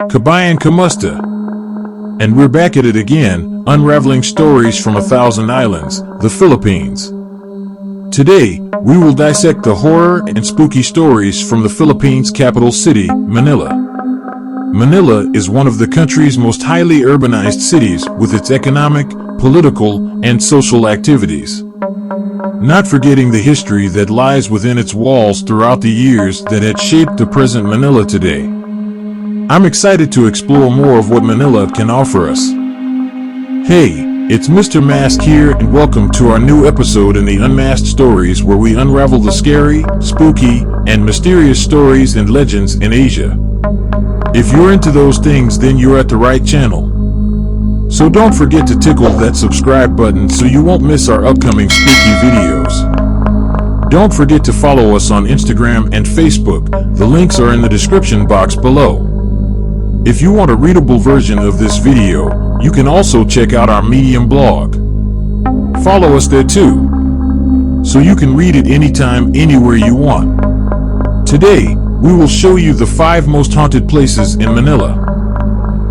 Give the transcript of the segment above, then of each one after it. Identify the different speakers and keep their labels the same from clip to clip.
Speaker 1: Kabayan, kamusta? And we're back at it again, unraveling stories from 1,000 islands, the Philippines. Today, we will dissect the horror and spooky stories from the Philippines' capital city, Manila. Manila is one of the country's most highly urbanized cities with its economic, political, and social activities. Not forgetting the history that lies within its walls throughout the years that had shaped the present Manila today. I'm excited to explore more of what Manila can offer us. Hey, it's Mr. Mask here, and welcome to our new episode in the Unmasked Stories, where we unravel the scary, spooky, and mysterious stories and legends in Asia. If you're into those things, then you're at the right channel. So don't forget to tickle that subscribe button so you won't miss our upcoming spooky videos. Don't forget to follow us on Instagram and Facebook. The links are in the description box below. If you want a readable version of this video, you can also check out our Medium blog. Follow us there too, so you can read it anytime, anywhere you want. Today, we will show you the 5 most haunted places in Manila.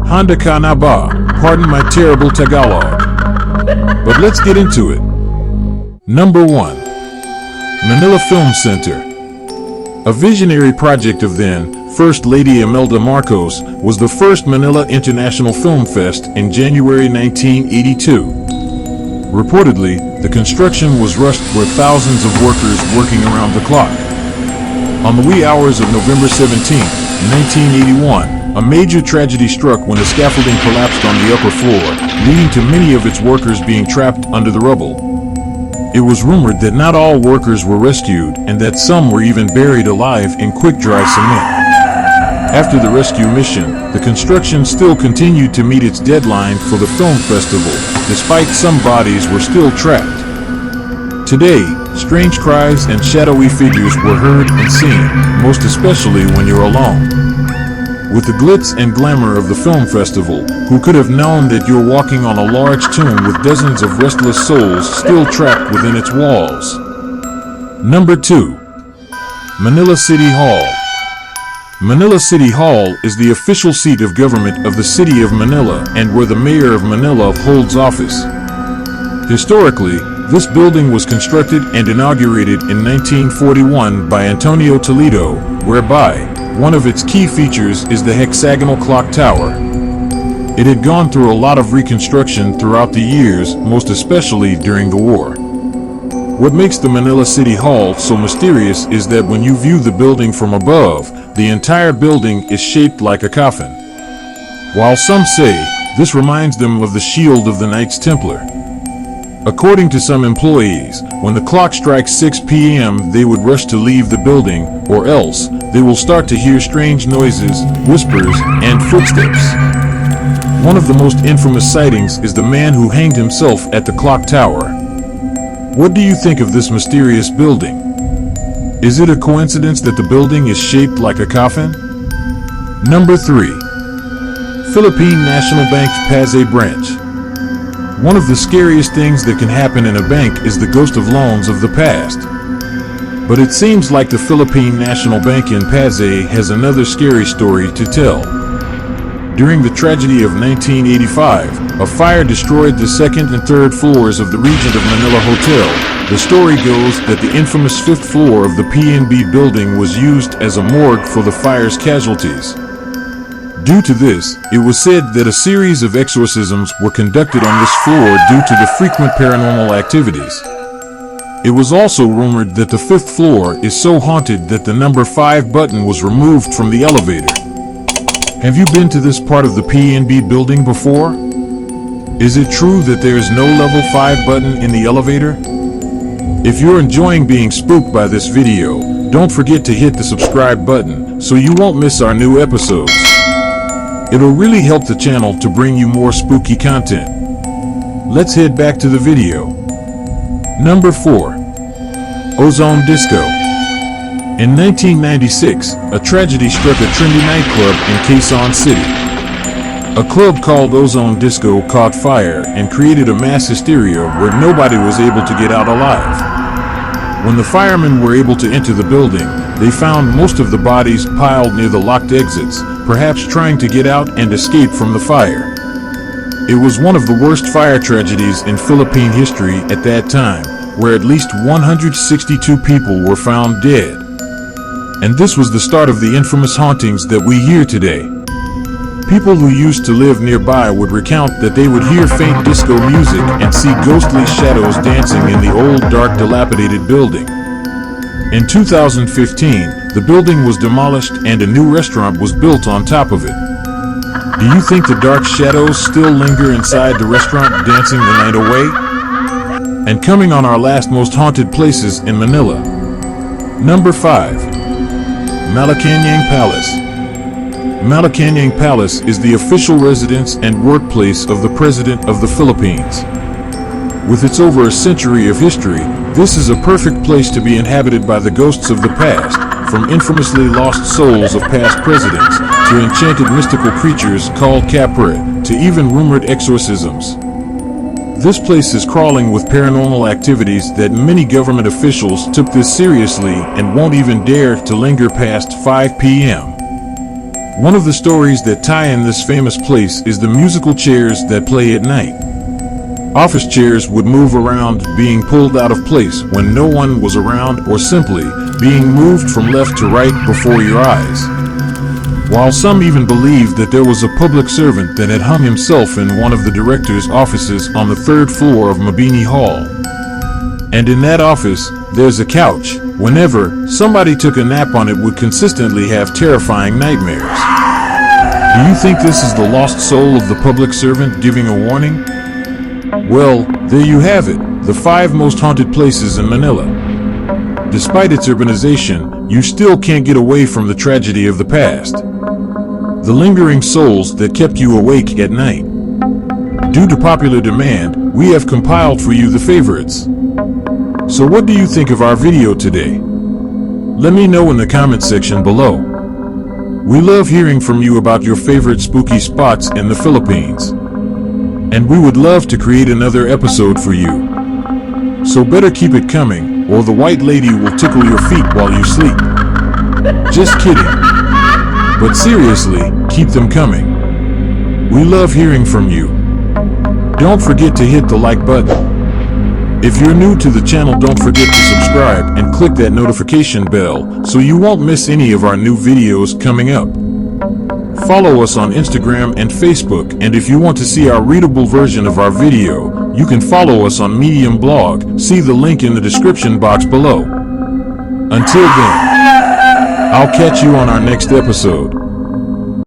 Speaker 1: Handa ka na ba? Pardon my terrible Tagalog. But let's get into it. Number 1. Manila Film Center. A visionary project of then First Lady Imelda Marcos, was the first Manila International Film Fest in January 1982. Reportedly, the construction was rushed with thousands of workers working around the clock. On the wee hours of November 17, 1981, a major tragedy struck when the scaffolding collapsed on the upper floor, leading to many of its workers being trapped under the rubble. It was rumored that not all workers were rescued and that some were even buried alive in quick-dry cement. After the rescue mission, the construction still continued to meet its deadline for the film festival, despite some bodies were still trapped. Today, strange cries and shadowy figures were heard and seen, most especially when you're alone. With the glitz and glamour of the film festival, who could have known that you're walking on a large tomb with dozens of restless souls still trapped within its walls? Number 2. Manila City Hall. Manila City Hall is the official seat of government of the city of Manila and where the mayor of Manila holds office. Historically, this building was constructed and inaugurated in 1941 by Antonio Toledo, whereby one of its key features is the hexagonal clock tower. It had gone through a lot of reconstruction throughout the years, most especially during the war. What makes the Manila City Hall so mysterious is that when you view the building from above, the entire building is shaped like a coffin. While some say this reminds them of the shield of the Knights Templar. According to some employees, when the clock strikes 6 p.m. they would rush to leave the building, or else they will start to hear strange noises, whispers, and footsteps. One of the most infamous sightings is the man who hanged himself at the clock tower. What do you think of this mysterious building? Is it a coincidence that the building is shaped like a coffin? Number 3. Philippine National Bank's Pasay branch. One of the scariest things that can happen in a bank is the ghost of loans of the past. But it seems like the Philippine National Bank in Pasay has another scary story to tell. During the tragedy of 1985, a fire destroyed the 2nd and 3rd floors of the Regent of Manila Hotel. The story goes that the infamous 5th floor of the PNB building was used as a morgue for the fire's casualties. Due to this, it was said that a series of exorcisms were conducted on this floor due to the frequent paranormal activities. It was also rumored that the 5th floor is so haunted that the number 5 button was removed from the elevator. Have you been to this part of the PNB building before? Is it true that there is no level 5 button in the elevator? If you're enjoying being spooked by this video, don't forget to hit the subscribe button so you won't miss our new episodes. It'll really help the channel to bring you more spooky content. Let's head back to the video. Number 4. Ozone Disco. In 1996, a tragedy struck a trendy nightclub in Quezon City. A club called Ozone Disco caught fire and created a mass hysteria where nobody was able to get out alive. When the firemen were able to enter the building, they found most of the bodies piled near the locked exits, perhaps trying to get out and escape from the fire. It was one of the worst fire tragedies in Philippine history at that time, where at least 162 people were found dead. And this was the start of the infamous hauntings that we hear today. People who used to live nearby would recount that they would hear faint disco music and see ghostly shadows dancing in the old, dark, dilapidated building. In 2015, the building was demolished and a new restaurant was built on top of it. Do you think the dark shadows still linger inside the restaurant, dancing the night away? And coming on our last most haunted places in Manila. Number 5. Malacanang Palace. Malacanang Palace is the official residence and workplace of the President of the Philippines. With its over a century of history, this is a perfect place to be inhabited by the ghosts of the past, from infamously lost souls of past presidents, to enchanted mystical creatures called capre, to even rumored exorcisms. This place is crawling with paranormal activities that many government officials took this seriously and won't even dare to linger past 5 p.m. One of the stories that tie in this famous place is the musical chairs that play at night. Office chairs would move around, being pulled out of place when no one was around, or simply being moved from left to right before your eyes. While some even believed that there was a public servant that had hung himself in one of the director's offices on the 3rd floor of Mabini Hall. And in that office, there's a couch. Whenever somebody took a nap on it, would consistently have terrifying nightmares. Do you think this is the lost soul of the public servant giving a warning? Well, there you have it, the 5 most haunted places in Manila. Despite its urbanization, you still can't get away from the tragedy of the past. The lingering souls that kept you awake at night. Due to popular demand, we have compiled for you the favorites. So what do you think of our video today? Let me know in the comment section below. We love hearing from you about your favorite spooky spots in the Philippines. And we would love to create another episode for you. So better keep it coming, or the white lady will tickle your feet while you sleep. Just kidding. But seriously, keep them coming. We love hearing from you. Don't forget to hit the like button. If you're new to the channel, don't forget to subscribe and click that notification bell so you won't miss any of our new videos coming up. Follow us on Instagram and Facebook, and if you want to see our readable version of our video, you can follow us on Medium blog. See the link in the description box below. Until then, I'll catch you on our next episode.